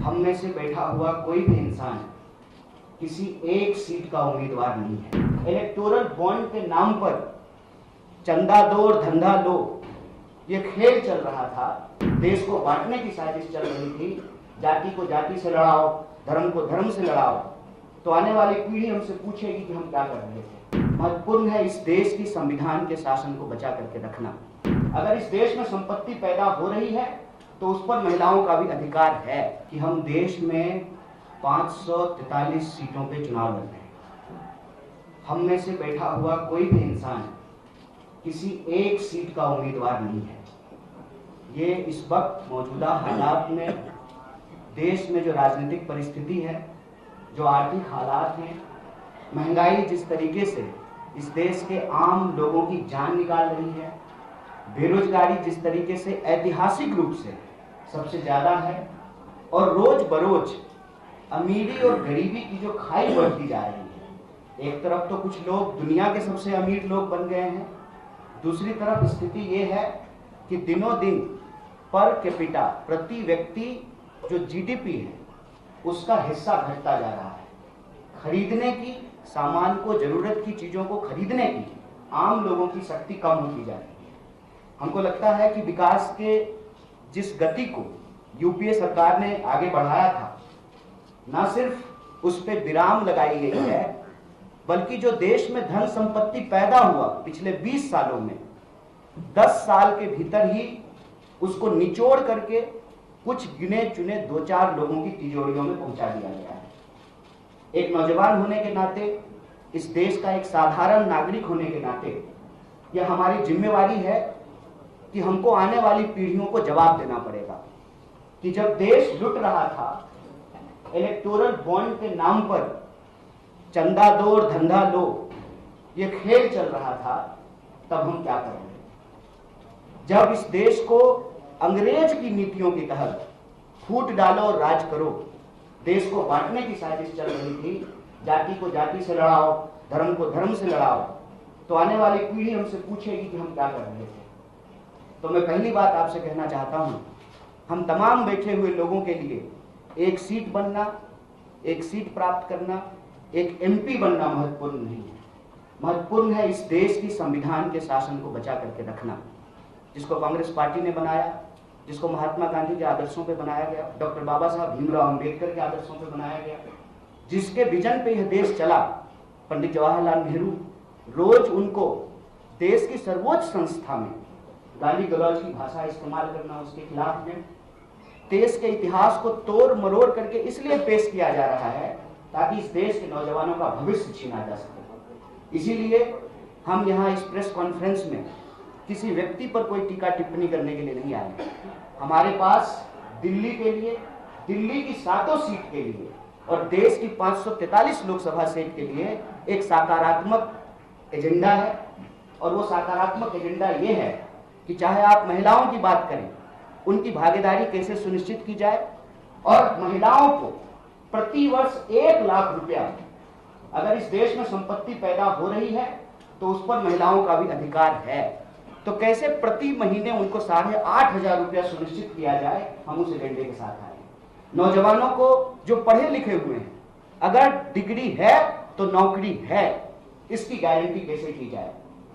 हम में से बैठा हुआ कोई भी इंसान किसी एक सीट का उम्मीदवार नहीं है। इलेक्टोरल बॉन्ड के नाम पर चंदा दो और धंधा लो, ये खेल चल रहा था। देश को बांटने की साजिश चल रही थी। जाति को जाति से लड़ाओ, धर्म को धर्म से लड़ाओ, तो आने वाली पीढ़ी हमसे पूछेगी कि हम क्या कर रहे थे। महत्वपूर्ण है इस देश की संविधान के शासन को बचा करके रखना। अगर इस देश में संपत्ति पैदा हो रही है तो उस पर महिलाओं का भी अधिकार है कि हम देश में 543 सीटों पे चुनाव लड़ रहे हैं। हम में से बैठा हुआ कोई भी इंसान किसी एक सीट का उम्मीदवार नहीं है। ये इस वक्त मौजूदा हालात में, देश में जो राजनीतिक परिस्थिति है, जो आर्थिक हालात हैं, महंगाई जिस तरीके से इस देश के आम लोगों की जान निकाल रही है, बेरोजगारी जिस तरीके से ऐतिहासिक रूप से सबसे ज्यादा है, और रोज बरोज अमीरी और गरीबी की जो खाई बढ़ती जा रही है। एक तरफ तो कुछ लोग दुनिया के सबसे अमीर लोग बन गए हैं, दूसरी तरफ स्थिति ये है कि दिनों दिन पर कैपिटा, प्रति व्यक्ति जो जीडीपी है उसका हिस्सा घटता जा रहा है। खरीदने की, सामान को, जरूरत की चीजों को खरीदने की आम लोगों की शक्ति कम होती जा रही है। हमको लगता है कि विकास के जिस गति को यूपीए सरकार ने आगे बढ़ाया था, न सिर्फ उस पर विराम लगाई गई है, बल्कि जो देश में धन संपत्ति पैदा हुआ पिछले 20 सालों में, 10 साल के भीतर ही उसको निचोड़ करके कुछ गिने चुने 2-4 लोगों की तिजोरियों में पहुंचा दिया गया है। एक नौजवान होने के नाते, इस देश का एक साधारण नागरिक होने के नाते, यह हमारी जिम्मेवारी है कि हमको आने वाली पीढ़ियों को जवाब देना पड़ेगा कि जब देश लुट रहा था, इलेक्टोरल बॉन्ड के नाम पर चंदा दो और धंधा लो, ये खेल चल रहा था, तब हम क्या कर रहे थे। जब इस देश को अंग्रेज की नीतियों के तहत फूट डालो और राज करो, देश को बांटने की साजिश चल रही थी, जाति को जाति से लड़ाओ, धर्म को धर्म से लड़ाओ, तो आने वाली पीढ़ी हमसे पूछेगी कि हम क्या कर रहे थे। तो मैं पहली बात आपसे कहना चाहता हूं, हम तमाम बैठे हुए लोगों के लिए एक सीट बनना, एक सीट प्राप्त करना, एक एमपी बनना महत्वपूर्ण नहीं है। महत्वपूर्ण है इस देश की संविधान के शासन को बचा करके रखना, जिसको कांग्रेस पार्टी ने बनाया, जिसको महात्मा गांधी के आदर्शों पे बनाया गया, डॉक्टर बाबा साहब भीमराव अंबेडकर के आदर्शों पे बनाया गया, जिसके विजन पे यह देश चला। पंडित जवाहरलाल नेहरू रोज उनको देश की सर्वोच्च संस्था में गाली गलौज की भाषा इस्तेमाल करना, उसके खिलाफ में देश के इतिहास को तोड़ मरोड़ करके इसलिए पेश किया जा रहा है ताकि इस देश के नौजवानों का भविष्य छीना जा सके। इसीलिए हम यहाँ इस प्रेस कॉन्फ्रेंस में किसी व्यक्ति पर कोई टीका टिप्पणी करने के लिए नहीं आए। हमारे पास दिल्ली के लिए, दिल्ली की 7 सीट के लिए और देश की 543 लोकसभा सीट के लिए एक सकारात्मक एजेंडा है, और वो सकारात्मक एजेंडा ये है कि चाहे आप महिलाओं की बात करें, उनकी भागीदारी कैसे सुनिश्चित की जाए, और महिलाओं को प्रति वर्ष 1 लाख रुपया, अगर इस देश में संपत्ति पैदा हो रही है तो उस पर महिलाओं का भी अधिकार है, तो कैसे प्रति महीने उनको 8,500 रुपया सुनिश्चित किया जाए, हम उस एजेंडे के साथ आए। नौजवानों को जो पढ़े लिखे हुए हैं, अगर डिग्री है तो नौकरी है, इसकी गारंटी कैसे की जाए।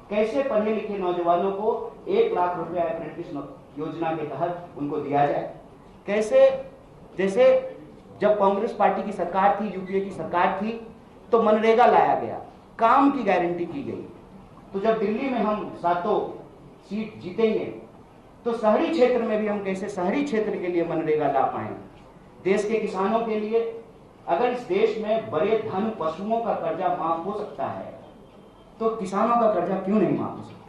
कैसे पढ़े लिखे नौजवानों को 1 लाख रुपया अप्रेंटिस योजना के तहत उनको दिया जाए। कैसे, जैसे जब कांग्रेस पार्टी की सरकार थी, यूपीए की सरकार थी, तो मनरेगा लाया गया, काम की गारंटी की गई। तो जब दिल्ली में हम 7 सीट जीतेंगे तो शहरी क्षेत्र में भी हम कैसे शहरी क्षेत्र के लिए मनरेगा ला पाएंगे। देश के किसानों के लिए, अगर इस देश में बड़े धन पशुओं का कर्जा माफ हो सकता है तो किसानों का कर्जा क्यों नहीं माफ हो सकता।